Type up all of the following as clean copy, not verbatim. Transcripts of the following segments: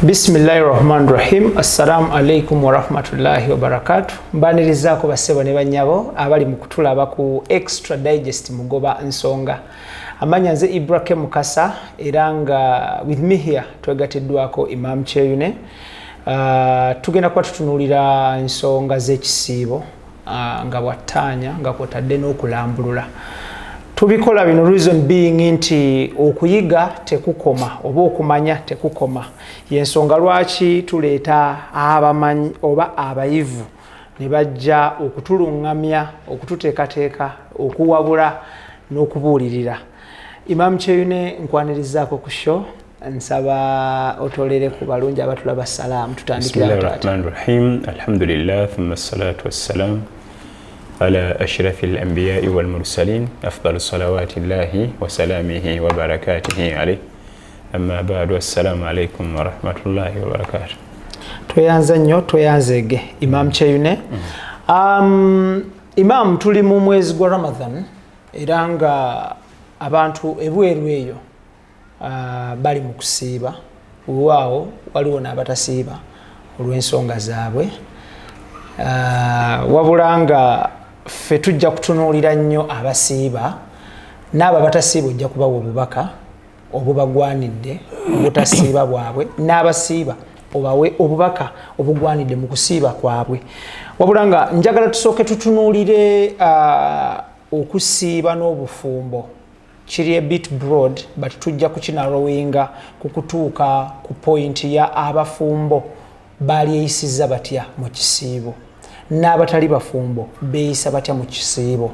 Bismillahirrahmanirrahim. Assalamu alaikum wa rahmatullahi wa barakatuh. Mbanirizaako basebo ne banyabo abali mu kutulaba ku Extra Digest mugoba nsonga. Amanya nze IBRAH Mukasa era nga with me here twegateddwako IMAM KYEYUNE. Tugenda kuba tutunulira ensonga z'ekisiibo nga bwattanya nga kwotadde n'okulambulula. Tubikola bino reason being nti okuyiga tekukoma oba okumanya tekukoma. Yensonga lwaki tuleeta abamanyi oba abayivu ne bajja okutulungamya, okututeekateeka, okuwabula n'okubuulirira. IMAM KYEYUNE nkwanirizaako ku show. Nsaba otolere ku balungi abatulaba salaamu tutandikira. Bismillahirrahmanirrahim. Alhamdulillah thumma salatu wassalam على أشرف الأنبياء والمرسلين أفضل صلوات الله وسلامه وبركاته عليه أما بعد والسلام عليكم ورحمة الله وبركاته. Tuyanze nnyo tuyanzege IMAM KYEYUNE. Imam tuli mu mwezi gwa Ramadan era nga abantu ebweru eyo bali mu kusiiba waawo waliwo n'abatasiiba olw'ensonga zaabwe. Wabula nga ffe tujja kutunuulira nnyo abasiiba n'abo abatasiiba ojja kubawa obubaka obubagwanidde obutasiiba bwabwe, n'abasiiba obawe obubaka obugwanidde mu kusiiba kwabwe. Wabula nga njagala tusooke tutunuulire okusiiba n'obufumbo. Kiri a bit broad but tujja kukinarrowinga ku kutuuka ku point ya abafumbo balyeyisiza batya mu kisiibo n'abatali bafumbo beeyisa batya mu kisiibo.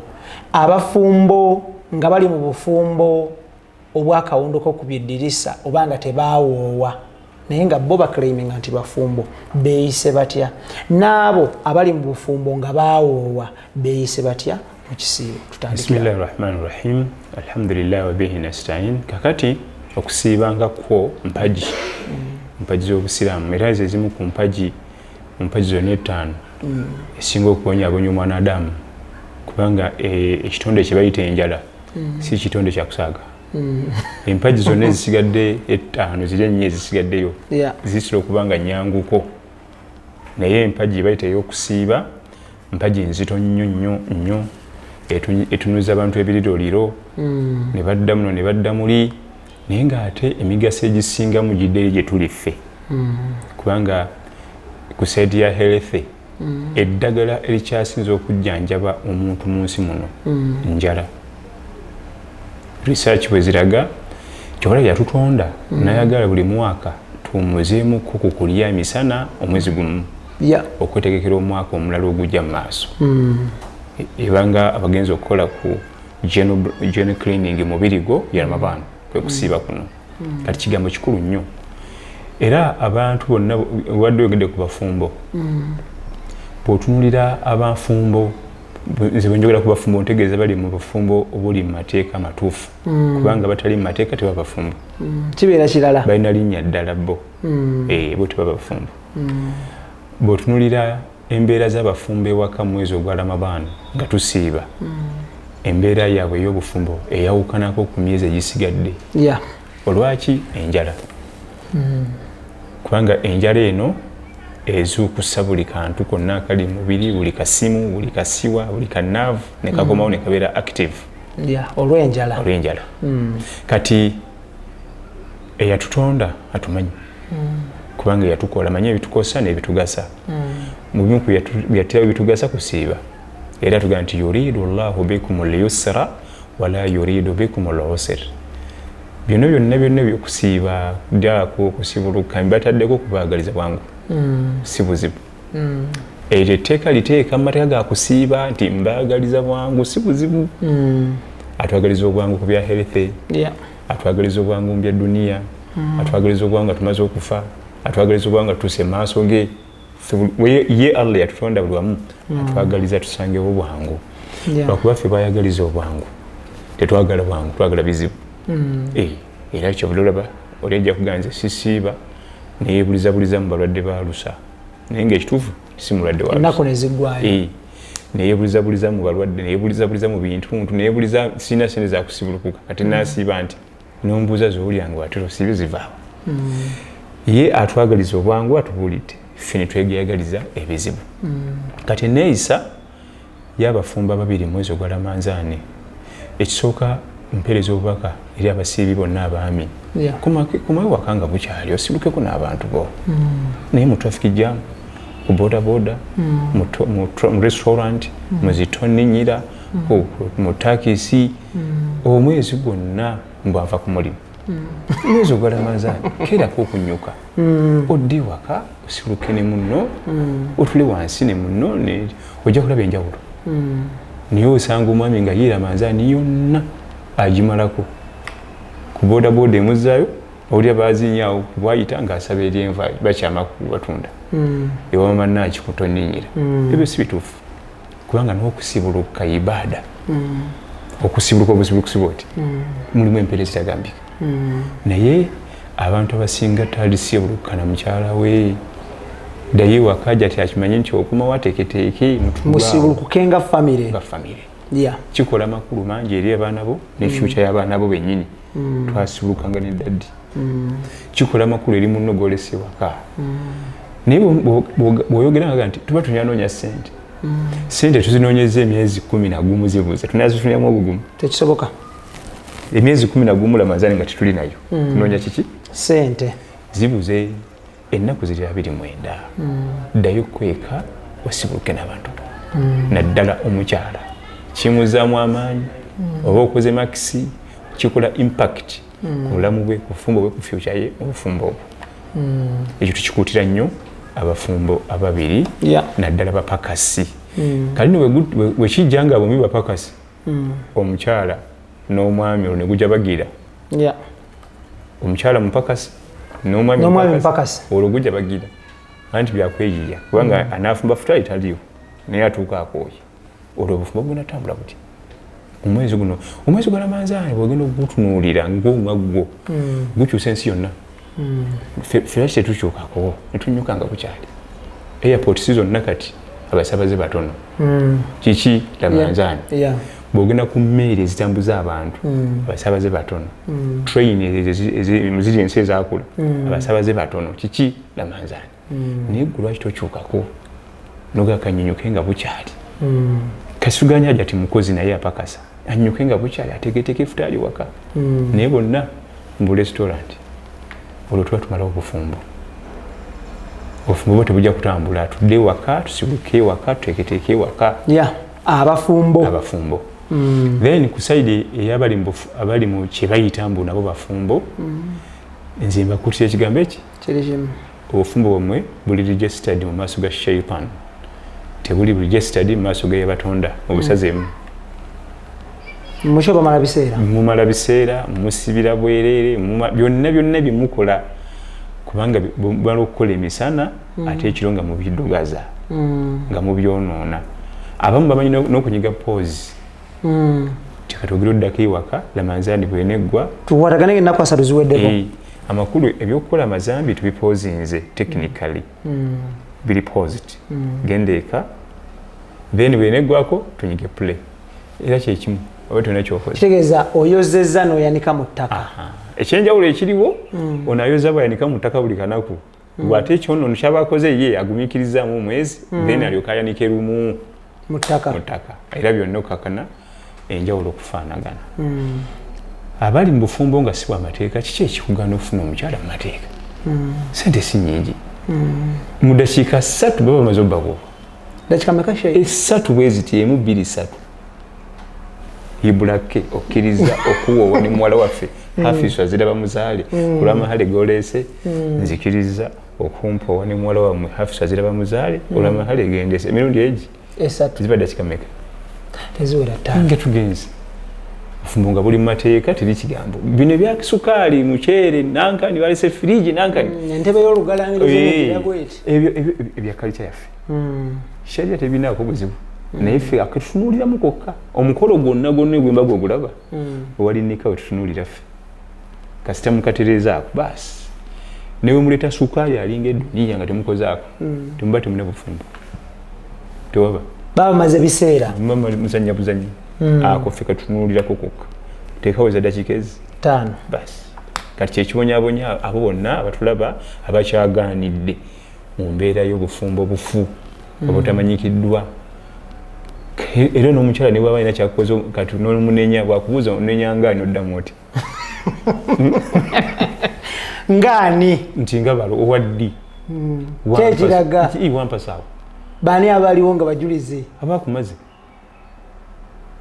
Abafumbo nga bali mu bufumbo obwakawundoko ku biddirisa oba nga tebaawoowa naye nga bo baclaiminga nti bafumbo beeyise batya, n'abo abali mu bufumbo nga baawoowa beeyise batya mu kisiibo. Bismillahirrahmanirrahim. Alhamdulillah wa bihi nasta'in. Kakati okusiiba nga kwo mpaji mpaji z'obusiraamu era ezimu ku mpaji zonna ettaano esinga okubonyaabonya omwanadamu kubanga ekitonde kye bayita enjala si kitonde kyakusaaga. Empaji zonna ezisigadde ettaano ziri ennya ezisigaddeyo zisira okuba nga nyanguko, naye empaji bayita ey'okusiiba mpaji nzito nnyo etunuza abantu ebirirooliro ne badda muno ne badda muli, naye ng'ate emigaso egisingamu giddeyo gye tuli ffe kubanga ku saidi ya health eddagala erikyasinza okujjanjaba omuntu mu nsi muno njala. Research bwe ziraga kyobola yatutonda nayagala buli mwaka tuwummuzeemuko ku kulya emisana omwezi gumu okwetegekera omwaka omulala ogujja mu maaso. Ebanga abagenzi okukola ku gene cleaning mubiri gwo ya Ramadan kwe kusiiba kuno kati kigambo kikulu nnyo era abantu bonna wadde oyogedde ku bafumbo bw'otunulira abafumbo nze bwe njogera ku bafumbo ntegeeza bali mu bufumbo obuli mu mateeka matuufu kubanga batali mu mateeka teba bafumbo kibeera kirala balina linnya ddala bo bo teba bafumbo. Bw'otunulira embeera z'abafumbo ewaka mu mwezi ogwa Ramadan nga tusiiba embeera yaabwe ey'obufumbo eyawukanako ku myezi egisigadde. Olwaki? Enjala. Kubanga enjala eno ezuukusa buli kantu konna akali mubiri, buli kasimu, buli kasiwa, buli kanaavu ne kakomawo ne kabeera active olw'enjala. Kati eyatutonda atumanyi kubanga yatukola manyi ebitukosa n'ebitugasa. Mu bimu ku byatera ebitugasa kusiiba era tugaa nti yuridu llahu bikum al-yusra wala yuridu bikum al-usra. Byonna by'okusiiba ddaako okusibuluka mbataddeko kubaagaliza bwangu si buzibu. Eryo etteeka liteeka mu mateeka ga kusiiba nti mbaagaliza bwangu si buzibu. Atwagaliza obwangu ku bya health, atwagaliza obwangu mu bya duniya, atwagaliza obwangu nga tumaze okufa, atwagaliza obwangu nga tutuuse maaso ge. Ye Allah yatutonda buli wamu atwagaliza tusangewo obwangu lwakuba ffe bayagaliza obwangu tetwagala bwangu twagala bizibu. Era kyobula olaba oli ajja kuganza sisiiba neyeebulizabuliza mu balwadde ba lusa naye ng'ekituufu si mulwadde wa ennaku ne ziggwayo. Neyeebulizabuliza mu balwadde neyeebulizabuliza mu bintuntu neyeebuliza sirina sente za kusibulukuka kati naasiiba nti nombuuza z'olyanga ate osiibye zivaawo. ye atwagaliza obwangu atubulidde ffe ne twegayagaliza ebizibu kati neeyisa y'abafumbo ababiri mwezi gwa Ramadani ekisooka mpeereza obubaka eri abasiibi bonna abaami kumawe wakanga bukyali osibukeko n'abantu bo naye mu traffic jam ku bodaboda mu restaurant mu zitoninyira mu takisi omwezi gwonna mbwava ku mulimu mwezi gwa Ramadani keerako okunyuka odde waka osibuke ne munno otule wansi ne munno ojja kulaba enjawulo naye osanga omwami nga ye Ramadani yonna agimalako ku bodaboda emuzaayo olya bazinyawo bwayita ng'asaba eryenva bakyama kubatunda ewamama nakikutoninyira ebyo si bituufu kubanga n'okusibuluka ibaada okusibuluka obusibukusiba oti mulimu empeereza etagambika naye abantu abasinga talisibuluka na mukyala we ddayo ewaka ati akimanyi nti okumawo ateeketeeke musibulukukenga famire kikola makulu mangi eri abaana bo ne future y'abaana bo bennyini twasibulukanga ne daddi kikola makulu eri munno gw'olese ewaka naye bw'oyogeranga nti tuba tunyanoonya sente tuzinoonyeza emyezi 11 zibuze tunazifunyamu obugumu tekisoboka emyezi 11 Ramadani nga tituli nayo tunoonya kiki sente zibuze ennaku ziri 29 ddayo kweka wasibuluke n'abantu naddala omukyala kimuzaamu amaanyi oba okoze makisi kikola impact ku bulamu bwe ku bufumbo bwe ku future ye obufumbo obwo ekyo tukikuutira nnyo abafumbo ababiri naddala bapakasi kalino wekijja nga bombi bapakasi omukyala n'omwami olwo ne gujja bagira omukyala mupakasi n'omwami mupakasi olwo gujja bagira anti byakweyiya kubanga anaafumba futali taliwo naye atuuka akooye olwo obufumbo bunatambula buti omwezi gwa Ramadani bwogenda okutunuulira ng'omwaggo gukyusa ensi yonna ffe tetukyukako netunyuka nga bukyali airport season kati abasabaze batono kiki Ramadani bwogenda ku mmeeri ezitambuza abantu abasabaze batono train ziri ensi ezakula abasabaze batono kiki Ramadani naye gwe lwaki tokyukako nogakanyunyuke nga bukyali kasuganya aja ati mukozi naye apakasa anyuke nga bukyali ategeteeke futali waka naye bonna mu restaurant olwo tuba tumala obufumbo bwe tebujja kutambula tudde waka tusibuke waka tuteeketeeke waka abafumbo then ku side abali mu kye bayita mbu nabo bafumbo nze mbakutira ekigambo eki obufumbo bwemmwe buli registered mu maaso ga shaitan tebuli registered mu maaso ga Yabatonda obusazeemu mumala biseera musibira bwereere byonna byemukola kubanga bala okukola emisana ate ekiro nga mubiddugaza nga mubyonoona abamu bamanyi n'okunyiga pose tikatogera oddako ewaka Ramadani bweneggwa tukwatagane ennaku 3 ziweddeko amakulu ebyokukola amazambi tubipozinze technically biri posed genda eka then bweneggwako tunyige play era kyekimu oba tolina kyokoze kitegeeza oyozezza n'oyanika mu ttaka ekyenjawulo ekiriwo onayoza bwayanika mu ttaka buli kanaku bw'ate ekyonono kyabakoze ye agumiikirizaamu omwezi then alyoka ayanike lumu mu ttaka era byonna okakana enjawulo okufaanagana abali mu bufumbo nga si bw'amateeka kiki ekikugaana okufuna omukyala mu mateeka sente si nnyingi mu dakiika 3 baba bamaze obbako dakiika meka sheyi 3 bweziti 1 2 3 IBRAH okkiriza okuwoowa ne muwala waffe Hafizu aziraba muzaale olw'amahale goleese nzikiriza okumpoowa ne muwala wammwe Hafizu aziraba muzaale olw'amahale gendese emirundi egi 3 ziba dakiika meka teziwera 5 nga tugenze bufumbo nga buli mu mateeka teri kigambo bino ebya sukaali muceere nankani balese firiji nankani entebe y'olugalangiroebyo ebya kalita yaffe sharia tebinaako buzibu naye ffe akatutunuuliramu kokka omukolo gwonna gwemba gwogulaba owalinika wetutunuulira ffe kasita mukatereezaako baasi newe muleeta sukaali alinga eduniya nga temukozaako temuba temune bufumbo tewaba baba maze biseera muzanya buzanyi ako ffe katutunuulirako kokka teekaweza dakiika ezi 5 baasi kati kyekibonyabonya abo bonna abatulaba abakyaganidde mu mbeera y'obufumbo bufu obutamanyikiddwa era n'omukyala ne bwaba alina kyakoze kati n'omunenya bwakubuuza onenya ngaani oddamu oti ngaani nti nga balo owaddi kyekiraga wampasaawo baani abaliwo nga bajulize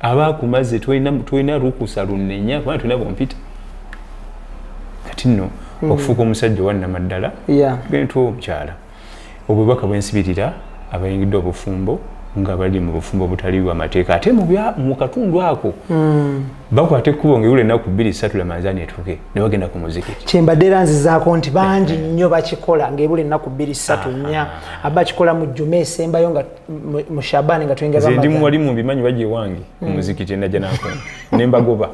abakumaze tulina lukusa lunenya kubanga tulina bompita kati nno okufuuka omusajja wannamaddala gentuwa omukyala obubaka bwensibirira abayingidde obufumbo nga bali mu bufumbo butali bwa mateeka ate mu katundu ako bakwata ekkubo ng'ewula ennaku 2-3 Ramadani etuuke ne bagenda ku muzikiti kyembadde era nzizaako nti bangi nnyo bakikola ng'ewula ennaku 2-3 abakikola mu jjuma esembayo nga mu Shabaani nga tuyingira Ramadani ndi muwali mu bimanyi bajja ewange ku muzikiti najja nankona ne mbagoba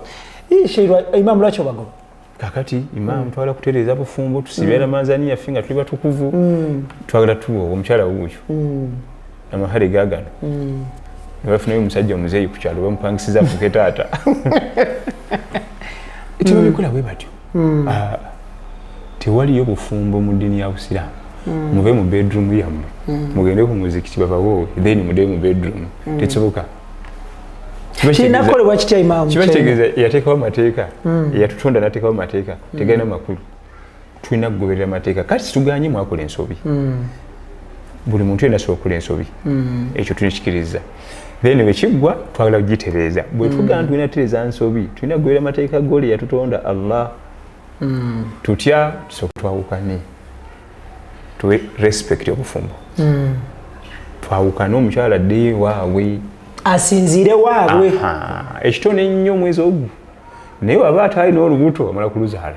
Imam lwaki obagoba kakati Imam twala kutereeza bufumbo tusibe Ramadani yaffe nga tuli batukuvu twagala tuwo omukyala wuuyo amahale gagano bafunayo omusajja omuzeeyi ku kyalo bamupangisiza afuke taata tebabikola bwe batyo tewaliyo bufumbo mu ddiini ya Busiraamu muve mu bedroom yammwe mugende ku muzikiti babawo then mudde mu bedroom tekisoboka kinakolebwa kitya Imam kibategeeza yateekawo amateeka yatutonda n'ateekawo amateeka tegalina makulu tulina kugoberera amateeka kati situganye mwakola ensobi buli muntu yena sokola ensobi ekyo tunikikiriza then wekiggwa twagala kugitereeza bwe tugamba tulina tereeza nsobi tulina kugoberera amateeka goli yatutonda Allah tutya twawukane tuwe respect obufumbo twawukane omukyala dde waabwe asinziire waabwe ekitone ennyo omwezi ogwo naye waba atalina olubuto amala kuluzaala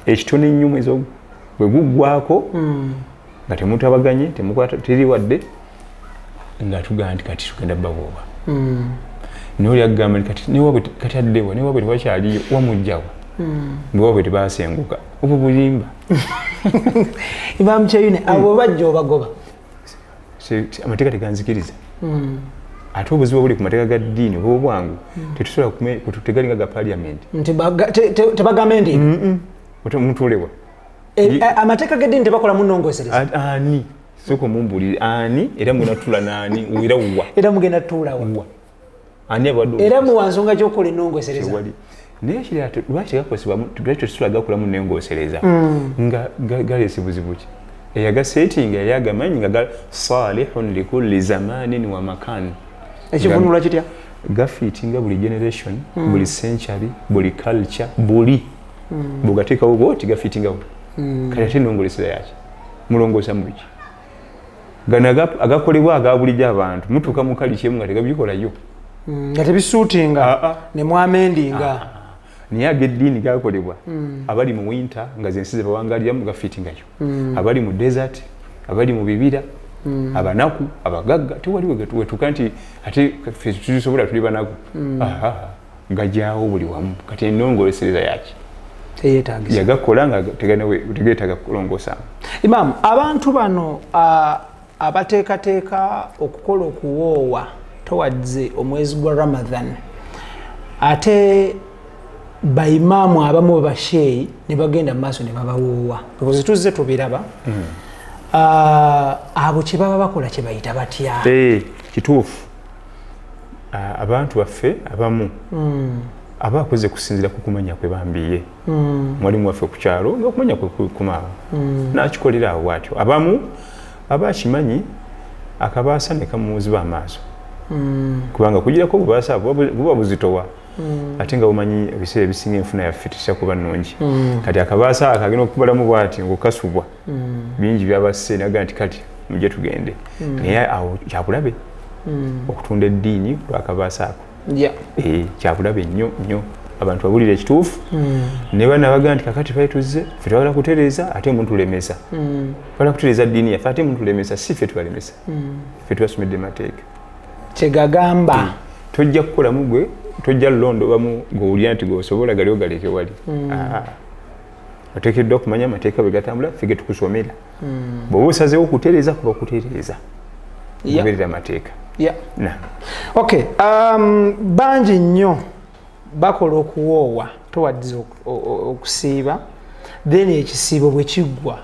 ekitone ennyo omwezi ogwo bwe guggwako nga temutabaganye temukwata teri wadde nga tugamba nti kati tugenda babooba noli agamba kati newabwe kati addewa newabwe tewakyaliyo wamugjawa bwewabwe tebasenguka obwo bulimba Imam Kyeyune abo bajja obagoba amateeka teganzikiriza ate obuzibu buli ku mateeka ga ddiini oba obwangu tetusobola tegalinga ga parliament nti tebagamendi mutulewa amateeka g'eddiini tebakola munongosereza ani soko mumbulire ani era mwena tula nani wira uwa era mugenda tula wa ani abadde era mu wansonga ky'okola ennongosereza naye kiri lwaki gakozesebwa tulete tusula gakola mu nnengosereza nga galese buzibu ki eyaga setting yali agamanyi nga salihun likulli zamanin wa makan ekivunulwa kitya gafitinga buli generation buli century buli culture buli bugateekawo bwoti gafitinga kale ate ennongosereza yaki mulongoosa mu biki gano agakolebwa agabulijjo abantu mutuuka mu kali kyemu nga tegabikolayo nga tebisuutinga ne mwamendinga naye ag'eddiini gakolebwa abali mu winter nga zensi ze bawangaliramu gafitingayo abali mu desert abali mu bibira abanaku abagagga tewali wetuuka nti ate tusobola tuli banaku gajaawo buli wamu kati ennongosereza yaki yagakola nga tegeetaaga kulongoosamu. Imam, abantu bano abateekateeka okukola okuwoowa towards omwezi gwa Ramadan ate bayimaamu abamu basheeyi ne bagenda mu maaso ne babawoowa because tuzze tubiraba abo kye baba bakola kye bayita batya kituufu abantu baffe abamu abakoze kusinzira ku kumanya kwe bambiye mwalimu waffe ku kyalo nga okumanya kwe kumaawo n'akikolera awo bwatyo abamu abakimanyi akabaasa ne kamuziba amaaso kubanga kugirako bubaasa buba buzitowa ate nga bumanyi ebiseera ebisinga enfuna yaffe tesya kuba nnungi kati akabaasa akagenda okubalamu bwati ngaokasubwa bingi byabasse naga nti kati mujje tugende naye awo kyabulabe okutunda eddiini lwakabaasa ako kyabulabe nnyo nnyo abantu babulira ekituufu ne bana baga nti kakati ffe tuzze ffe twagala kutereeza ate omuntu tulemesa twagala kutereeza ddiini yaffe ate omuntu tulemesa si ffe tubalemesa ffe tubasomedde mateeka kyegagamba tojja kukolamu gwe tojja lulondobamu gweowulira nti gweosobola gali ogaleke wali oteekeddwa okumanya amateeka bwe gatambula ffe ge tukusomera bw'oba osazeewo okutereeza kuba kutereeza goberera amateeka. Okay, bangi nnyo bakola okuwoowa towaddiza okusiiba then ekisiibo bwe kiggwa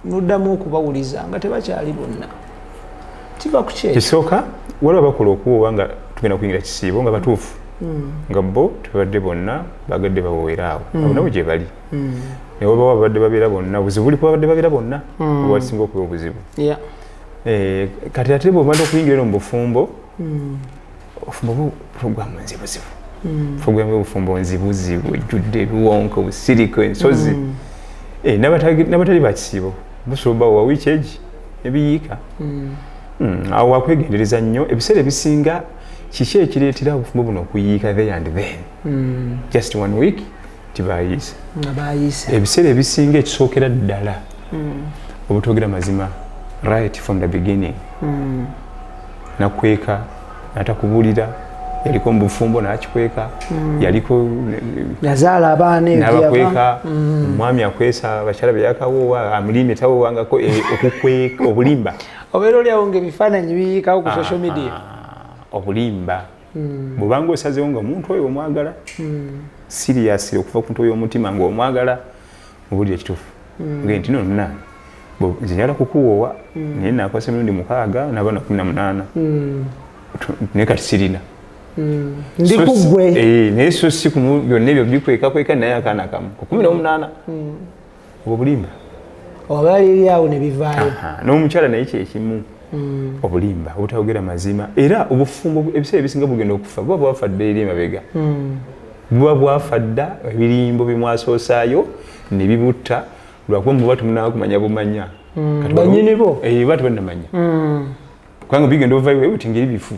nuddamu okubawuliza nga tebakyali bonna kiva ku kyekyo kisooka waliwo bakola okuwoowa nga tugenda kuyingira kisiibo nga batuufu nga bo tebadde bonna bagadde bawoweraawo abonabo gye bali naye oba babadde babeera bonna buzibu buli babadde babeera bonna oba kisinga okuba obuzibu kati ate bw'obadde okuyingira eno mu bufumbo obufumbo puroguramu nzibuzibu puroguramu y'obufumbo nzibuzibu ejjudde ebiwonko obusiriko ensozi n'abatali bakisiibo busobola wa wiiki egi ebiyiika awo wakwegendereza nnyo ebiseera ebisinga kiki ekireetera obufumbo buno okuyiika there and then just 1 week tibayiise ebiseera ebisinga ekisookera ddala obutogera mazima right from the beginning nakweka natakubulira yaliko mu bufumbo nakikweka yaliko yazaala abaana nabakweka omwami akwesa abakyala beyakawoowa amulime tawoowangako okukweka obulimba obeera oliawo ng'ebifaananyi biyiikawo ku social media obulimba bwobanga osazeewo nga omuntu oyo omwagala siriasi okuva ku muntu oyo omutima ng'omwagala mubulira ekituufu ngenti nonna nze njagala kukuwoowa naye nakwasa emirundi 6 n'abaana 18 naye kati sirina ndikugwe naye so si byonna ebyo bikwekakweka naye akaana kamu ku 18 obwo bulimba obaliryawo ne bivaayo n'omukyala naye kyekimu obulimba obutayogera mazima era obufumbo ebiseera ebisinga bugenda okufa buba bwafadda eri emabega buba bwafadda ebirimbo bimwasoosaayo ne bibutta lwakuba muba temunaba kumanya bumanya banyini bo ba tebannamanya kubanga bigenda ovaayo buti ngeri bifu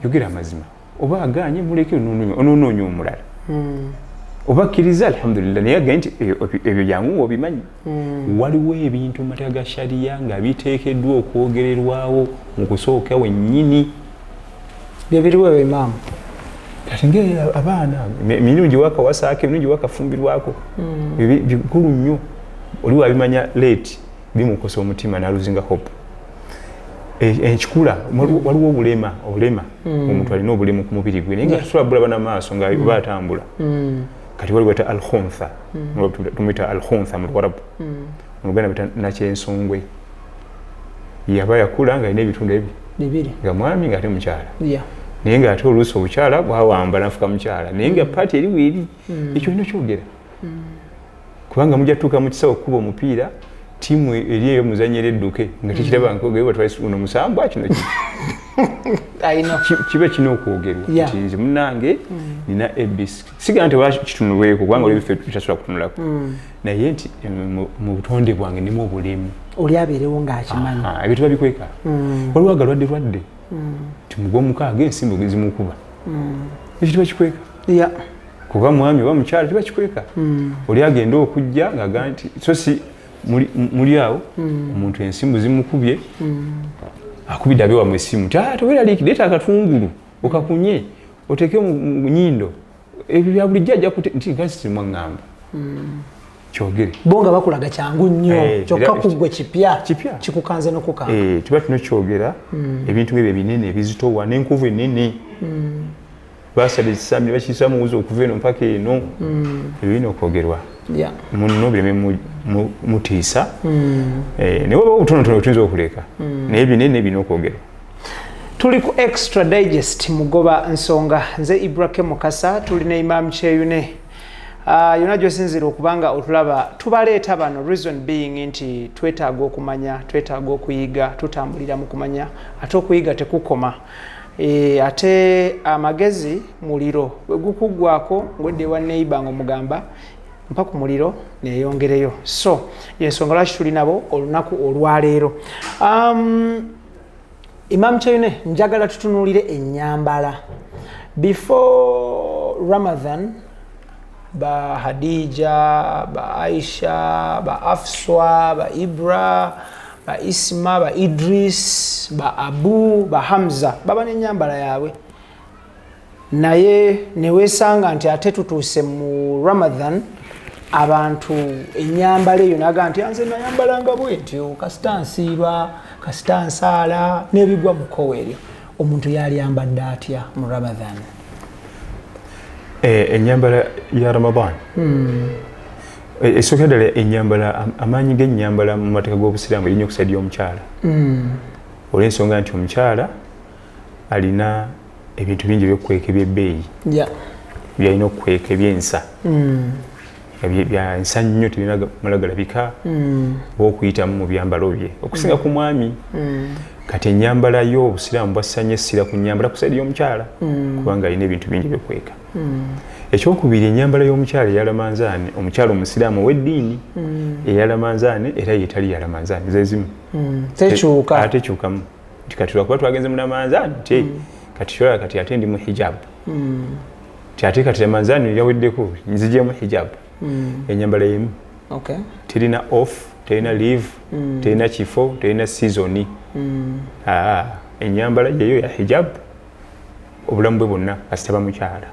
yogera amazima oba aganye muleke onoonya omulala oba akkiriza alhamdulillah naye agaye nti ebyo byangu obimanyi waliwo ebintu mu mateeka ga shariya nga biteekeddwa okwogererwawo mu kusooka wennyini bye biriwo ebyo imaamu kati ng'abaana emirundi wakawasaako emirundi wakafumbirwako bikulu nnyo oli wabimanya leeti bimukosa omutima n'aluzinga hope ekikula waliwo obulema omuntu alina obulemu ku mubiri gwe naye nga tulabula banamaaso nga oba atambula kati waliwo ta alkhuntha tumuyita alkhuntha mu Luwarabu mu Luganda bita nakyensongwe yaba yakula nga alina ebitundu ebyo nga mwami nga ate mukyala naye nga ate oluusi obukyala bwawamba nafuka mukyala naye nga paati eri weeri ekyo olina kyogera kubanga mujja tutuuka mu kisawo okukuba omupiira tiimu eri eyo muzanyira edduke nga tekiraba nkogebatwauno musambu akino kiba kina okwogerwa nti nze munnange nina abc sigala nti bakitunulweko kubanga olibiffe tutasobola kutunulako naye nti mu butonde bwange ndimu obulemu oli abeerewo ng'akimanyi ebyo tebabikweka waliwo agalwadde timugwa omukaaga ensimbu zimukuba ekyo tebakikweka kuba mwami oba mukyala tebakikweka oli agenda okujja ng'aga nti so si muli awo omuntu ensimbu zimukubye akubidde abe wamwe essimu tobeeraliiki leeta akatungulu okakunye oteeke mu nnyindo ebyo bya bulijjo ajja nti nkazi timwaŋŋamba kyogere bo nga bakulaga kyangu nnyo kyokka kuggwe kipya kikukanze n'okukanga tuba tunokyogera ebintu ebyo ebinene ebizitowa n'enkovu ennene basadde ekisambi bakiisa muwuzi okuva eno mpaka eno ebyo birina okwogerwa muno bireme mutiisa naye waba obutonotono tuyinza okuleka naye binene birina okwogerwa tuli ku extra digest mugoba nsonga nze IBRAH Mukasa tuli ne IMAM KYEYUNE yonna gy'osinzira okubanga otulaba tubaleeta bano reason being nti twetaaga okumanya twetaaga okuyiga tutambulira mu kumanya ate okuyiga tekukoma ate amagezi muliro gukuggwako ngwedde wa neighbor ng'omugamba mpa ku muliro neeyongereyo so yensonga lwaki tuli nabo olunaku olwaleero IMAM KYEYUNE njagala tutunuulire ennyambala before Ramadan ba Hadija, ba Aisha, ba Afswa, ba IBRAH, ba Isma, ba Idris, ba Abu, ba Hamza baba n'ennyambala yaabwe naye neweesanga nti ate tutuuse mu Ramadan abantu ennyambala eyo naga nti nze nayambalanga bwentyo kasita nsiiba kasita nsaala n'ebigwa mu kkowe eryo omuntu yali yambadde atya mu Ramadan? Ennyambala ya Ramadan. Esooka ddala ennyambala, amaanyi g'ennyambala mu mateeka g'Obusiraamu erinnya okusaidia omukyala. Olw'ensonga nti omukyala alina ebintu bingi ebyokukweka ebyebbeeyi. Byalina okukweka ebyensa. Byansa nnyo tebirina malagalabika okuyitamu mu byambalo bye okusinga ku mwami. Kati ennyambala y'Obusiraamu bwassanya essira ku nnyambala kusaidia omukyala kubanga alina ebintu bingi ebyokukweka. Ekyokubiri, ennyambala y'omukyala eya Ramadhan, omukyala Omusiraamu ow'eddiini eya Ramadhan era yeetali ya Ramadhan ze zimu. Tekyukamu. Kati lwakuba twagenze mu Ramadhan kati kyolaba kati ate ndi mu hijab. Ate kati Ramadhan yaweddeko nzigyemu hijab. Ennyambala y'emu. Terina off, terina leave, terina kifo, terina season. Ennyambala yeyo ya hijab obulamu bwe bwonna kasitaba mukyala.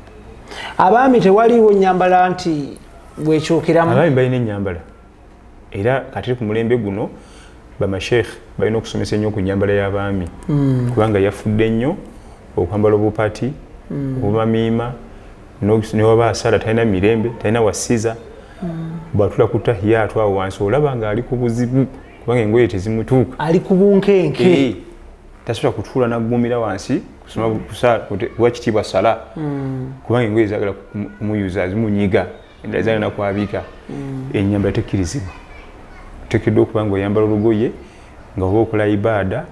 Abaami tewaliwo nnyambala nti bwekyukiramu. Abaami balina ennyambala era kati ku mulembe guno bamasheekh balina okusomesa ennyo ku nnyambala y'abaami kubanga yafudde nnyo okwambala obupati obumamiima newaba asala talina mirembe talina wasiza bwatula ku tahiyaatu awo wansi olaba nga ali ku buzibu kubanga engoye tezimutuuka, ali ku bunkenke tasobola kutuula naggumira wansi kusoma kuwa kitiibwa sala kubanga engoye zaagala kumuyuza zimunyiga endala zalina kwabika. Ennyambala tekkirizibwa, oteekeddwa okuba nga oyambala olugoye nga oba okola ibaada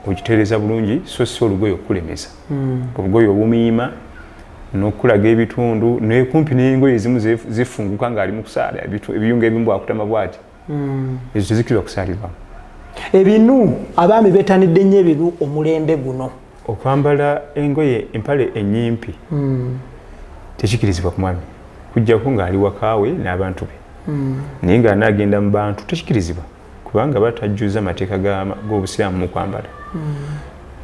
okitereeza bulungi so si olugoye okulemeza, obugoye obumiima n'okulaga ebitundu naye kumpi n'engoye ezimu zifunguka ng'ali mu kusaala ebiyunga ebimu bwakutama bw'ati ezo tezikkirizibwa kusaalibwamu. Ebinu abaami beetanidde nnyo ebiru omulembe guno. Okwambala engoye empale ennyimpi tekikkirizibwa ku mwami kujjako ng'ali wakaawe n'abantu be, naye ng'anaagenda mu bantu tekikkirizibwa kubanga batajjuza mateeka g'Obusiraamu mu kwambala.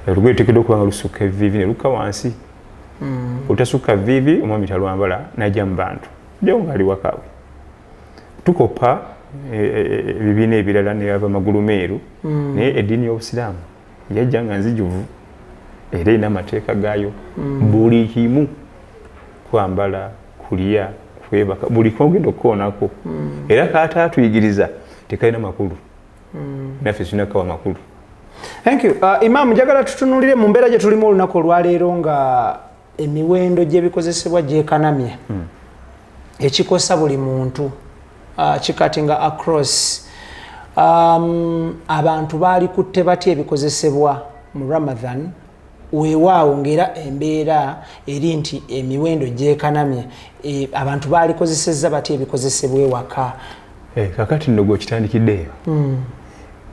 Olugoye luteekeddwa okuba nga lusukka evviivi ne lukka wansi. Otasukka viivi omwami talwambala n'ajja mu bantu jjawo ng'ali wakaawe. Tukopa ebibiina ebirala ne yava magulu meeru naye eddiini y'Obusiraamu yajja nga nzijuvu era erina amateeka gaayo. Buli kimu kwambala, kulya, kwebaka, buli kogenda okukoonako era kaataatuyigiriza tekalina makulu naffe tulina kawa makulu. Thank you. Imam, njagala tutunulire mu mbeera gye tulimu olunaku olwaleero nga emiwendo gy'ebikozesebwa gyekanamye ekikosa buli muntu kikati nga across abantu baali kutte batya ebikozesebwa mu Ramadan weewaawo ng'era embeera eri nti emiwendo gyekanamye abantu baali kozesezza batya ebikozesebwa ewaka. Kakati nno gw'okitandikiddeeyo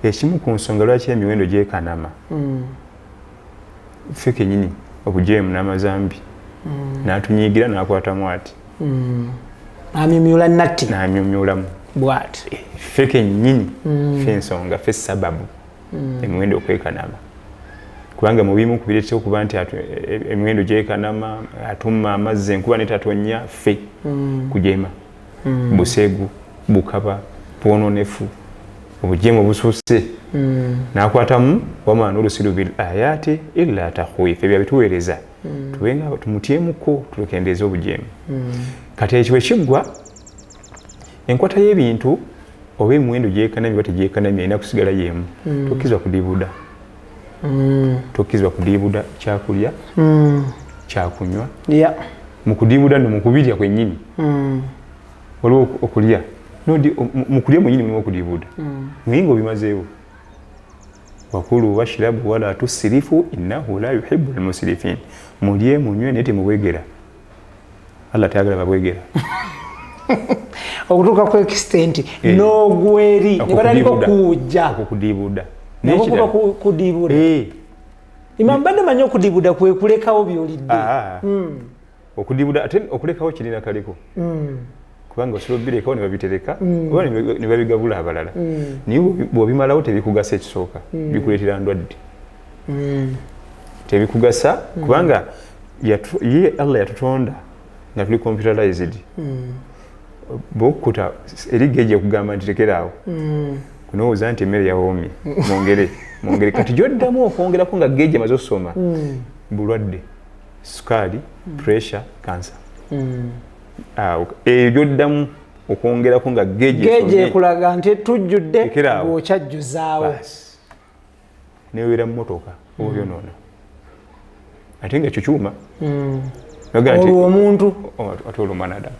ekimu ku nsonga lwaki emiwendo gyekanama ffe kennyini obujeemu n'amazambi n'atunyiigira n'akwatamu ati amyumyula natti n'amyumyulamu bw'ati ffe kennyini ffe ensonga ffe sababu emiwendo okwekanama kubanga mu bimu ku bireetera okuba nti emiwendo gyekanama atumma amazzi enkuba netatonya ffe kujeema busegu bukaba bwononefu obujeemu obususse n'akwatamu wama nurusilu bil ayati illa takhwifa ebyo bituweereza tubenga tumutyemuko tulekendeeza obujeemu. Kati ekyo ekiggwa enkwata y'ebintu oba emiwendo gyekanamye oba tegyekanamye erina kusigala yeemu. Tokkirizibwa kudiibuda, tokkirizibwa kudiibuda kyakulya kyakunywa. Mu kudiibuda nno mu kubirya kwennyini waliwo okulya mu kulya mwennyini mulimu okudiibuda naye ng'obimazeewo. Wakulu washrabu wala tusirifu innahu la yuhibbu almusrifin. Mulye munywe naye temubwegera, Allah tayagala babwegera. Okutuuka ku extent n'ogweri ne batandika okujja okudiibuda n'okuba kudiibuda. Imam, badde manyi okudiibuda kwe kulekawo by'olidde. Okudiibuda ate okulekawo kirina kaleko kubanga osobola obirekawo ne babitereka oba ne babigabula abalala naye bw'obimalawo tebikugasa. Ekisooka bikuleetera ndwadde, tebikugasa kubanga ye Allah yatutonda nga tuli computerized. Bw'okkuta eri geeji ekugamba nti tekeraawo kunowooza nti emmere yawoomye mwongere kati gy'oddamu okwongerako nga geeji amaze okusoma bulwadde sukaali, pressure, cancer. ebyo ddamu okwongerako nga geje ekulaga nti tujjudde ng'okyajjuzaawo newera mu motoka obyonoona ate nga ekyo kyuma olwo omuntu ate olwo mwanadamu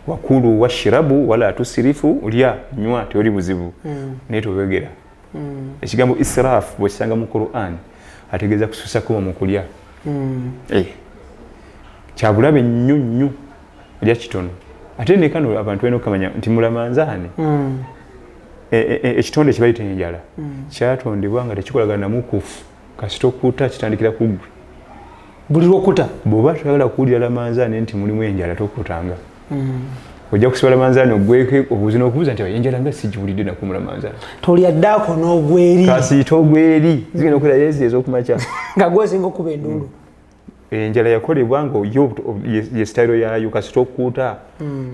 wakulu washirabu wala tusirifu lya nywa teoli buzibu naye tobegera ekigambo israf bwekisanga mu Quran ategeeza kususa kuba mu kulya kyabulabe nnyo nnyo lya kitono ate ne kano abantu balina okumanya nti mulamanzaani ekitonde kibayita enjala kyatondebwa nga tekikolagana namukufu kasita okuta kitandikira ku ggwe buli lwokuta bw'oba toyagala kuwulira lamanzaani nti mulimu enjala tokutanga ojja kusiba lamanzaani ogweko obuuzi n'okubuuza nti enjala nga sigiwulidde naku mulamanzaani tolyaddako n'ogweri kasiita ogweri zigenda okubeera yezi ez'okumakya nga gwesinga okuba endulu enjala yakolebwa nga ye sitayiro yayo kasita okuuta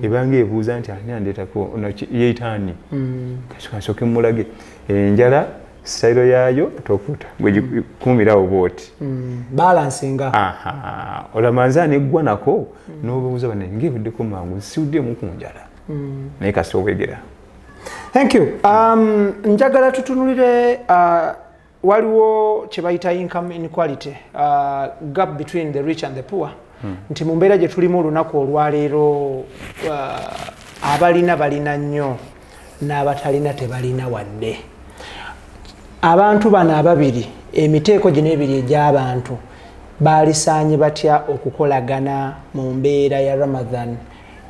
ebanga ebuuza nti ani andeetako yeitaani kasooke mulage enjala sitayiro yayo tokuuta bwegikuumirawo bwoti balansinga olamanzaani eggwa nako n'obuuza bane ngaebuddeko mangu siwuddemu ku njala naye kasita obwegera. Thank you. Njagala tutunulire waliwo kye bayita income inequality, gap between the rich and the poor. Nti mu mbeera gye tulimu olunaku olwaleero abalina balina nnyo n'abatalina tebalina wadde. Abantu bano ababiri emiteeko gino ebiri egy'abantu baalisaanye batya okukolagana mu mbeera ya Ramadan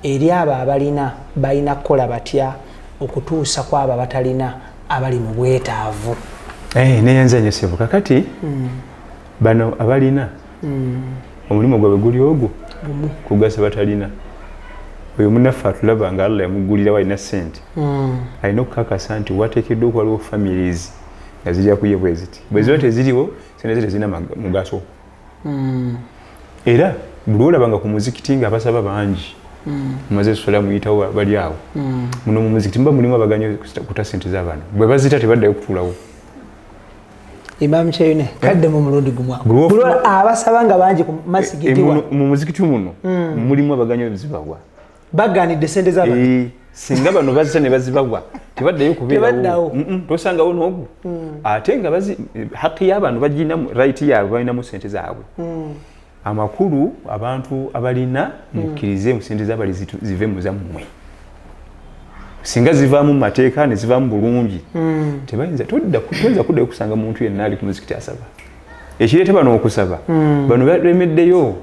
eri abo abalina balina kukola batya okutuusa kwabo abatalina abali mu bwetaavu. Neyanzanyisibu kakati bano abalina omulimu gwabwe guli ogwo kugasa batalina. Oyo munaffe atulaba nga Allah yamugulira walina ssente alina okukakasa nti wateekeddwa okuwaliwo families nga zijja kuye bwe ziti bwe ziba teziriwo sente zite zirina mugaso. Era buli olaba nga ku muzikiti nga basaba bangi mumaze sola muyitawo bali awo muno mu muzikiti mba mulimu abaganya kuta ssente z'abaana bwe bazita tebaddayo kutuulawo. Imam Kyeyune kadde mu mulundi gumwa buli abasaba nga bangi ku masigiti wa mu muzikiti muno mulimu abaganya ebizibagwa baganidde ssente z'abaana singa bano bazita ne bazibagwa tebaddayo kubeerawo tosangawo n'ogu ate nga haki y'abantu bagina right yaabwe balinamu ssente zaabwe. Amakulu abantu abalina mukkirize mu ssente z'abali zive mu zammwe singa zivaamu mu mateeka ne zivaamu bulungi tebayinza toyinza kuddayo kusanga muntu yenna ali ku muzikiti asaba ekireete bano okusaba bano balemeddeyo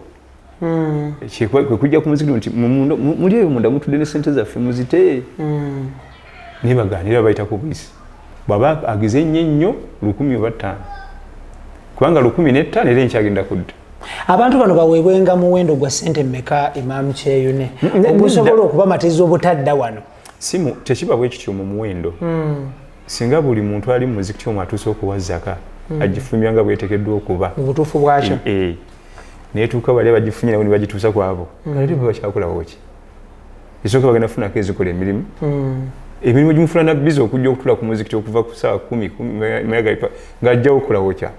kwe kujja ku muzikiti nti muli eyo munda mutudde ne ssente zaffe muzite naye bagaanira bayita ku buyisi bw'aba agize ennyo 1,000 oba 5 kubanga 1,005 era enkyagenda kudda. Abantu bano baweebwenga muwendo gwa ssente mmeka Imam Kyeyune ogusobola okubamatiriza obutadda wano? Simu tekiba bwe kityo mu muwendo. Singa buli muntu ali mu muzikiti omwo atuuse okuwa zaka agifulumya nga bweteekeddwa okuba mu butuufu bwakyo neetuuka bali bagifunye nabo ne bagituusa ku abo nga leero bakyakolawo ki esooka bagenda kufunako ezikola emirimu emirimu gimufuna nabbizi okujja okutula ku muzikiti okuva ku ssaawa 10 ng'ajjawo okolawo kya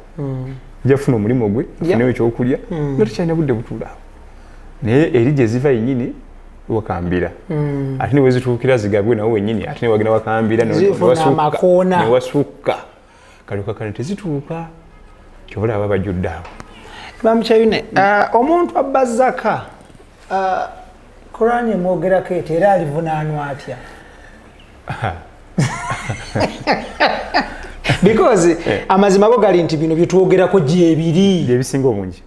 jafuna omulimu gwe afunewo ekyokulya nga tukyalina budde butuulaawo naye eri gye ziva yennyini wakambira ate ne wezituukira zigabwe nawe wennyini ate ne wagenda wakambira newasukka kalyoka kane tezituuka kyobola aba bajjudde awo. Imam Kyeyune omuntu abba zaka Qur'an emwogerako eti era alivunaanwa atya? Because amazima go gali nti bino byetwogerako gyebiri ebisinga obungi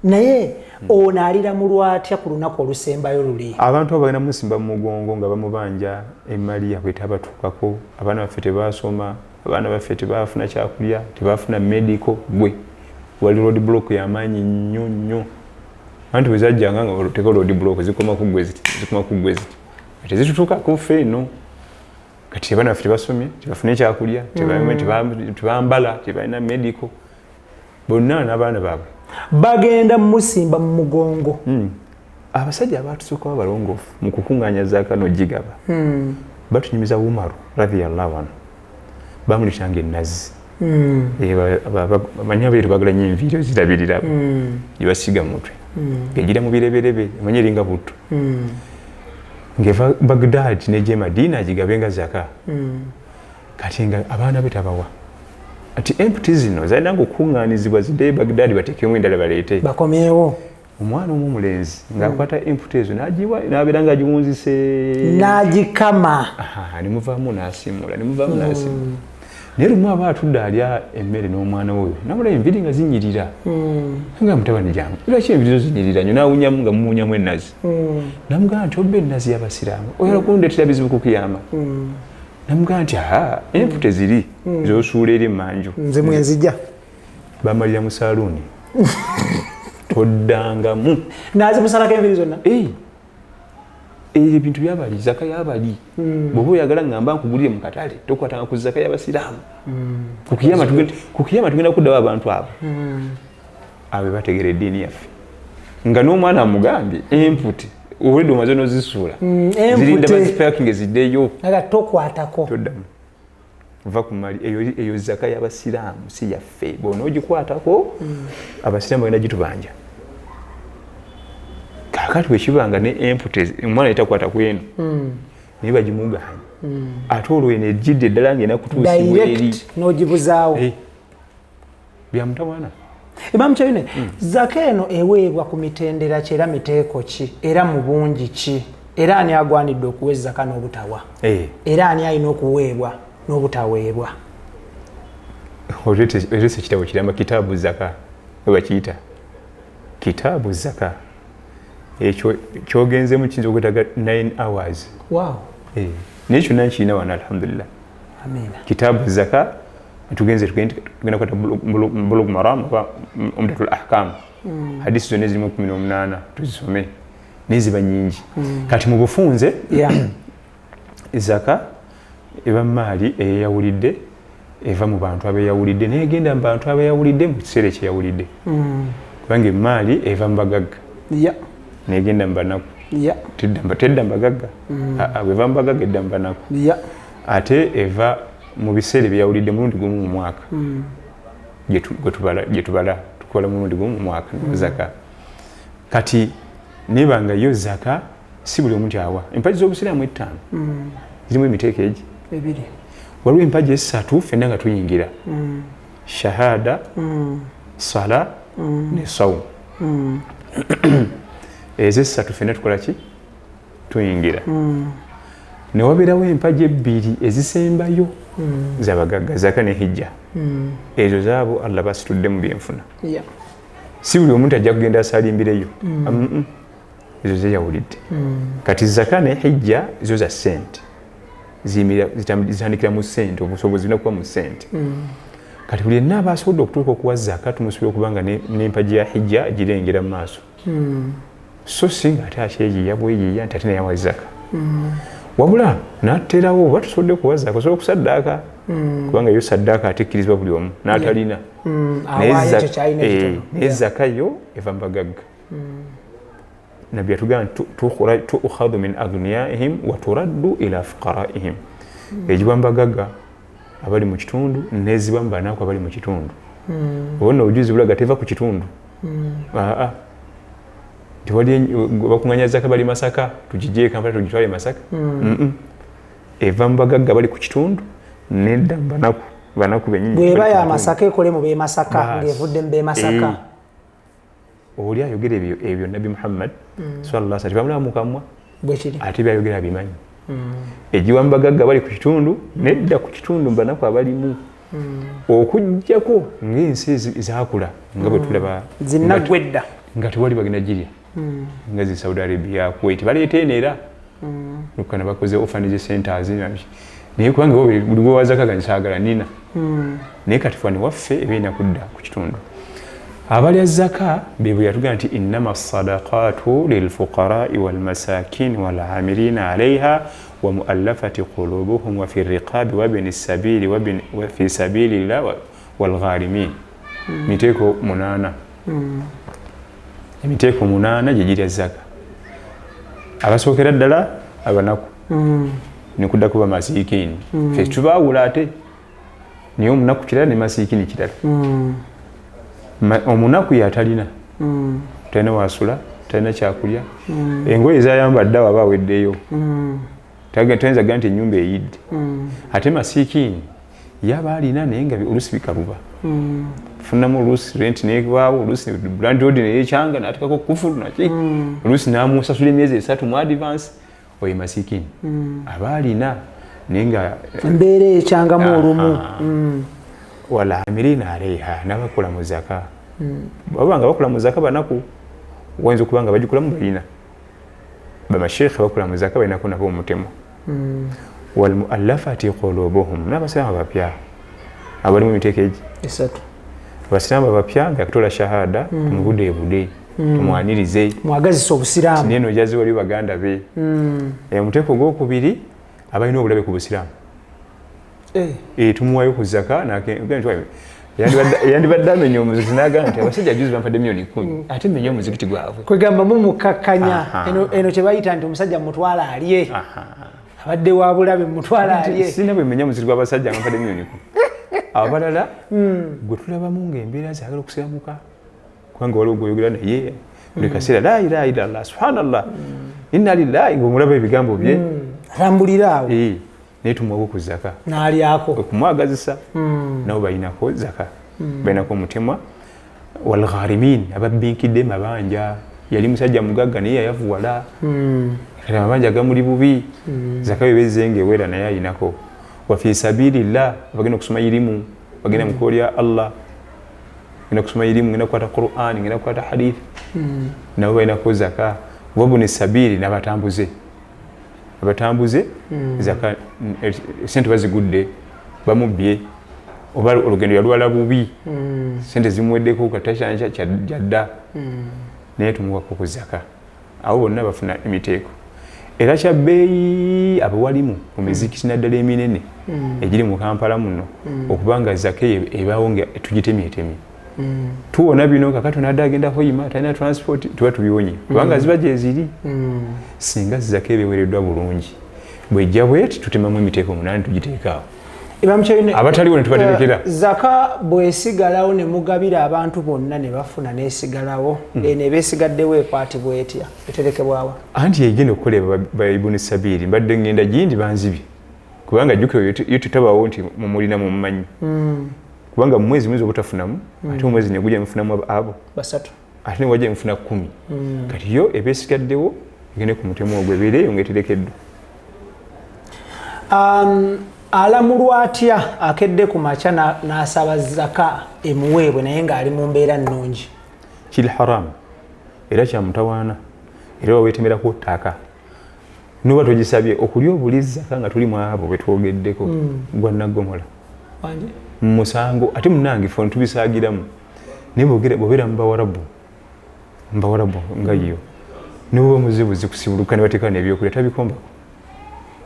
naye ono alira mu lwatya ku lunaku olusembayo luli. Abantu abalina musimba mu mugongo nga bamubanja emmali yabwe tabatuukako abaana baffe tebasoma abaana baffe tebafuna kyakulya tebafuna medical gwe wali road block y'amaanyi nnyo nnyo anti wezajjanga nga oteka road block zikoma ku gwe ziti ate zitutuukako ffe eno kati abaana baffe tebasomye tebafuna ekyakulya tebambala tebalina medical bonna n'abaana baabwe bagenda musimba mu mugongo. Abasajja abatusookawo abalongoofu mu kukuŋŋaanya zaaka n'ogigaba batunyumiza Umaru radiyallahu anhu bamulitanga ennazi amanyi abeeru bagala nnyo enviiri ozirabirira gye basiga mu mutwe ngejira mu bireberebe manye linga buttu ngeva Baghdad neje Madina jigabenga zaka kati nga abaana betabawa ati empty zino zaina kukunganizibwa zide Baghdad batekemu endala balete bakomeewo omwana omulenzi ngakwata empty ezo najiwa nabiranga ajiwunzise najikama ni muvamu nasimula Nero mwa batudde alya emmere n'omwana oyo namula enviri nga zinyirira nga mutabani jangu lwaki enviri zinyirira nyo nawunyamu nga mumunyamu ennazi namugamba nti obba ennazi y'abasiraamu oyala kundetera bizibu ku kiyama namugamba nti empute ziri zosuula eri emanju nze mwenzija bamalira mu saluuni toddangamu nazimusalako enviri zonna ebintu byabali zaka yabali bwoba oyagala ngamba nkugulire mu katale tokwatanga ku zaka y'abasiraamu ku kiyama tugenda kuddawo abantu abo abe bategera eddiini yaffe nga n'omwana amugambye empute obulidde omaze n'ozisuula zirinda bazipakinge ziddeyo aga tokwatako toddamu va ku mali eyo zaka y'abasiraamu si yaffe bona ogikwatako abasiraamu balina gitubanja kakati wekibanga ne empute omwana yetakwata kweno naye bagimuganya ate olwo eno ejjidde eddala ngena kutuusibwa eri n'ogibuzaawo byamutawana Imam Kyeyune zaka eno eweebwa ku mitendera ki era miteeko ki era mu bungi ki era ani agwanidde okuwa zaka n'obutawa era ani alina okuweebwa n'obutaweebwa olese ekitabo kiramba kitaabu zaka webakiyita kitaabu zaka ekyo kyogenzemu kiyinza okwetaaga 9 hours naye kyonna nkirina wano alhamdulillah kitaabu zaka tugenze tugenda kwata bulugh maram oba umdatul ahkam hadisi zonna ezirimu 18 tuzisome neziba nyingi kati mu bufunze zaka eba maali eyeyawulidde eva mu bantu abeyawulidde negenda mu bantu abeyawulidde mu kiseera ekyeyawulidde kubanga emaali eva mu bagagga negenda mu banaku tedda mu bagagga eva mu bagagga edda mu banaku ate eva mu biseera ebyeyawulidde mulundi gumu mu mwaka gyetubala tukola mulundi gumu mu mwaka zaka kati nebanga yo zaka si buli omuntu awa empagi z'obusiraamu 5 zirimu emiteeko egi waliwo empagi 3 fenna nga tuyingira shahada sala ne sawm ezo 3 fenna tukola ki tuyingira newabeerawo empagi 2 ezisembayo zabagagga zaka ne hijja ezo zaabo Allah basitudde mu byenfuna si buli omuntu ajja kugenda asalimbireyo ezo zeyawulidde kati zaka ne hijja zo za sente zitandikira mu sente obusobozi bulina kuba mu sente kati buli yenna aba asobodde okutuuka okuwa zaka tumusobole okubanga n'empagi ya hijja girengera mu maaso so singa ate akyeyiya bweyiya nti ate nayawa zaka wabula naterawo oba tusobodde kuwa zaka osobola okusaddaaka kubanga yo saddaaka ate ekkirizibwa buli omu n'atalina naye zaka yo eva mu bagagga nabbi yatugamba tuukhadhu min aghniyaihim wa turaddu ila fuqaraihim egiba mu bagagga abali mu kitundu neziba mu banaku abali mu kitundu obona obujuzi bulaga teva ku kitundu tiwali bakunganya zaka bali Masaka tugijje Kampala tugitwale Masaka eva mu bagagga bali ku kitundu nedda mu banaku benyinyi bweba ya Masaka ekole mu be Masaka ngevudde mu be Masaka oli ayogera ebyo Nabi Muhammad sallallahu alaihi wasallam mukamwa bwekiri ate byayogera bimanyi egiwa mu bagagga bali ku kitundu nedda ku kitundu mbanaku abalimu okujjako ng'ensi ezakula nga bwe tulaba zinnagwedda nga tewali bagenda girya nga zi Saudi Arabia Kuwait baleeta enera nukana bakoze orphanage centers naye kubanga buli gwe wazakaga nsaagala nina naye kati fani waffe ebeena kudda ku kitundu abalya zaka bebwe yatugamba nti innama sadaqatu lilfuqarai walmasakin walamilina alaiha wa muallafati qulubuhum wa fi riqabi wa bini sabili wa fi sabilillah walgharimin miteeko 8 emiteeko 8 gyegirya zaka abasookera ddala abanaku nekudda kuba masiikini fe tubaawula ate naye omunaku kirala ne masiikini kirala omunaku yatalina talina wasula talina kyakulya engoye zayambadde waba aweddeyo tayinza gamba nti ennyumba eyidde ate masiikini yaba alina naye nga oluusi bikaluba funamu oluusi rent nebaawo oluusi landlord neyekyanga natekako kufulu naki oluusi namusasula emyezi 3 mu advance oyo masiikini aba alina naye nga embeera ekyangamu olumu wala amirina aleha n'abakola mu zaka baba nga bakola mu zaka banaku wayinza okuba nga bagikolamu balina bamasheekhe bakola mu zaka balinako nabo omutemo walmuallafati qulubuhum n'abasiraamu abapya abali mu miteeko egi esatu abasiraamu abapya nga yakutola shahada tumubudeebude tumwanirize mwagazisa obusiraamu neno ojazi wali baganda be omuteeko gwokubiri abalina obulabe ku busiraamu tumuwayo ku zaka yandibadde amenya omuzikiti n'agamba nti abasajja juzi bampadde miliyoni 10 ate menya omuzikiti gwabwe kwegamba mumukakkanya eno kye bayita nti omusajja mutwala alye abadde wa bulabe mutwala alye sina bwe menya omuzikiti gw'abasajja bampadde miliyoni 10 abalala gwe tulabamu ng'embeera zaagala okusiramuka kubanga waliwo gweyogerera naye buli kaseera la ilaha illallah subhanallah inna lillahi ng'omulaba ebigambo bye atambulira awo naye tumuwako ku zaka n'alyako okumwagazisa nabo balinako zaka balinako omutemwa walgharimin ababbinkidde mabanja yali musajja mugagga naye yayavuwala kati amabanja gamuli bubi zaka bebezenge ewera naye alinako wafi sabilillah bagenda okusoma irimu bagenda mu kkubo lya Allah ngenda kusoma irimu ngenda kukwata Qur'an ngenda kukwata hadith nabo balinako zaka wabuni sabiri n'abatambuze abatambuze zaka sente bazigudde bamubbye oba olugendo yalwala bubi sente zimuweddeko katashanja kyadda naye tumuwako ku zaka abo bonna bafuna emiteeko era kyabbeeyi abawalimu mu mizikiti naddala eminene egiri mu Kampala muno okubanga zaka ebaawo nga tugitemyetemye tuwona bino kakati nadda agenda hoyima talina transport tuba tubiwonye kubanga ziba gye ziri singa zaka ebewereddwa bulungi bwejja bweti tutemamu emiteeko 8 tugiteekaawo abataliwo ne tubaterekera zaka bwesigalawo ne mugabira abantu bonna ne bafuna nesigalawo ene beesigaddewo ekwatibwa etya eterekebwawa anti egenda okukolebwa baibuni sabiri mbadde ngenda gindi banzibye kubanga jjukira yo tutabawo nti mumulina mumumanyi kubanga mwezi obutafunamu ate omwezi negujja mufunamu abo basatu ate wajja mufuna 10 kati yo ebeesigaddewo egende ku mutemu ogwo ebeereyo ngaeterekeddwa alamulwa atya akedde ku makya n'asaba zaka emuweebwe naye ng'ali mu mbeera nnungi kiri haramu era kyamutawaana era waweetemerako ttaka nuba togisabye okulya obuli zaka nga tuli mu abo betwogeddeko gwa naggomola musango ate munange ffe tubisaagiramu naye bw'obeera mubawarabu nga yo ne bwoba muzibuzi kusibuluka ne bateekana ebyokulya tabikombako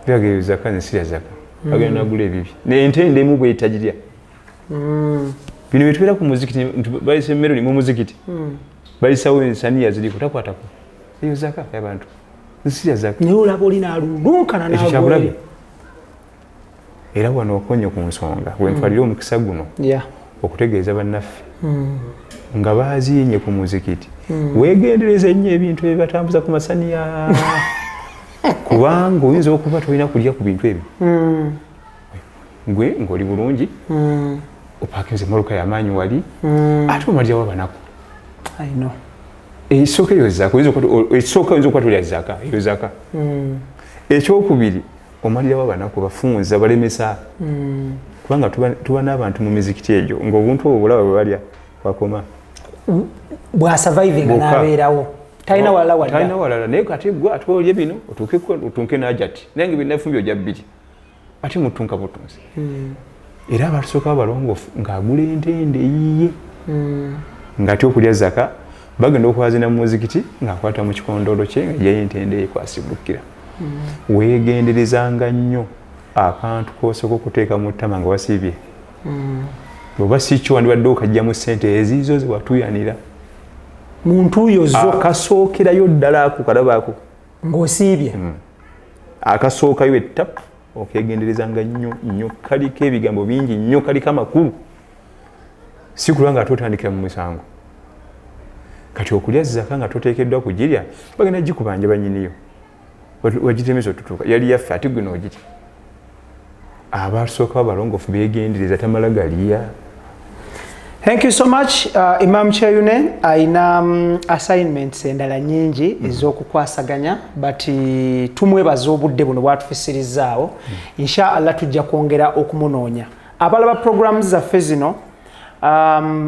byagera zaka nsirya zaka agenda nagula ebibi nente emu bwetagirya bino bitubeera ku muzikiti bayise emmere mu muzikiti bayisawo ensaniya ziriko takwatako eyo zaka y'abantu nsirya zaka naye olaba olina alulunkana nagoye era wano okonye ku nsonga wenfalire omukisa guno okutegeeza bannaffe nga baziinye ku muzikiti weegendereza ennyo ebintu ebibatambuza ku masaniya kubanga oyinza okuba tolina kulya ku bintu ebyo gwe ng'oli bulungi opakinze moluka y'amaanyi wali ate omalirawo abanaku ekisooka eyo zaka oyinza okuba tolya zaka eyo zaka ekyokubiri omalirawo abanaku bafunza balemesa kubanga tuba n'abantu mu mizikiti egyo ng'obuntu obwo bulaba bwe balya wakoma bw'asurvivinga n'abeerawo talina walala naye kati gwe ate olye bino otunke n'ajati naye nga binafumbye ojja bbiri ate mutunka butunzi era abatusooka abalongoofu ng'agula entende yiye ng'ate okulya zaka bagenda okwazina mu muzikiti ng'akwata mu kikondoolo kye nga yayo entende yekwasibukira weegenderezanga nnyo akantu k'osooka okuteeka mu ttama nga wasiibye bw'oba si kyo wandibadde okajjamu ssente eziizo ze watuyanira muntu yo zo akasookerayo ddala ako kalabaako ng'osiibye akasookayo ettapu okegenderezanga nnyo kaliko ebigambo bingi nnyo kaliko amakulu si kulwa nga ate otandikira mu misango kati okulya zaka nga toteekeddwa kugirya bagenda gikubanja banyiniyo wagitemesa otutuuka yali yaffe ate gwe noogirya abasooka babalongoofu beegendereza tamala galya. Thank you so much Imam KYEYUNE. Aina assignments endala nyingi ez'okukwasaganya but tumwebaza obudde buno bwatufisirizaawo. Inshallah tujja kwongera okumunoonya abalaba programs zaffe zino.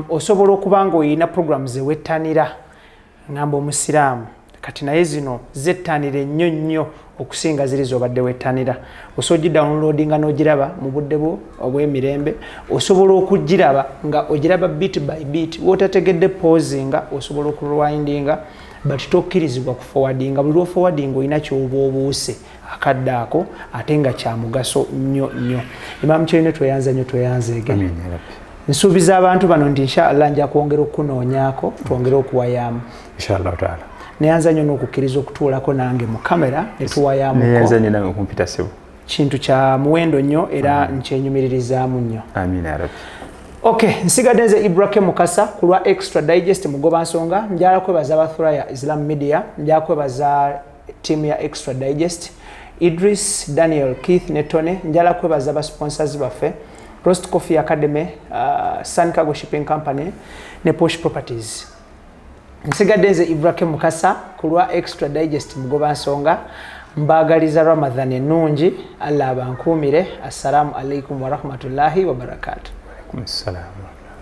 Osobola okuba ng'olina programs zewettanira ngamba omusiraamu kati naye zino zettanira ennyo nnyo okusinga ziri z'obadde wettanira. Osobola ogidownloadinga n'ogiraba mu budde bwo obw'emirembe. Osobola okugiraba nga ogiraba bit by bit w'otategedde pausinga osobola okurwindinga but tokkirizibwa kuforwardinga. Buli lw'oforwardinga olina ky'oba obuuse akadde ako ate nga kya mugaso nnyo nnyo. Imam KYEYUNE tweyanza nnyo tweyanzeege. Nsuubiza abantu bano nti inshallah nja kwongera okunoonyaako twongere okuwayaamu inshallah taala. Neyanza nnyo n'okukkiriza okutuulako nange mu kamera ne tuwayaamuko. Neyanza nnyo nange okumpita ssebo. Kintu kya muwendo nnyo era nkyenyumirizaamu nnyo. Amiina ya rabbi. Okay, nsigadde nze IBRAH Mukasa ku lwa Extra Digest mugoba nsonga. Njala kwebaza Abathuraya Islam Media, njala kwebaza team ya Extra Digest, Idris, Daniel, Keith ne Tony, njala kwebaza ba sponsors baffe. Roast Coffee Academy, Sun Cargo Shipping Company, ne Posh Properties. Nsigadde nze IBRAH Mukasa ku lwa Extra Digest mugoba nsonga. Mbagaliza Ramadan ennungi, Allah abankuumire. Assalamu alaikum wa rahmatullahi wa barakatuh. Wa alaikum assalam.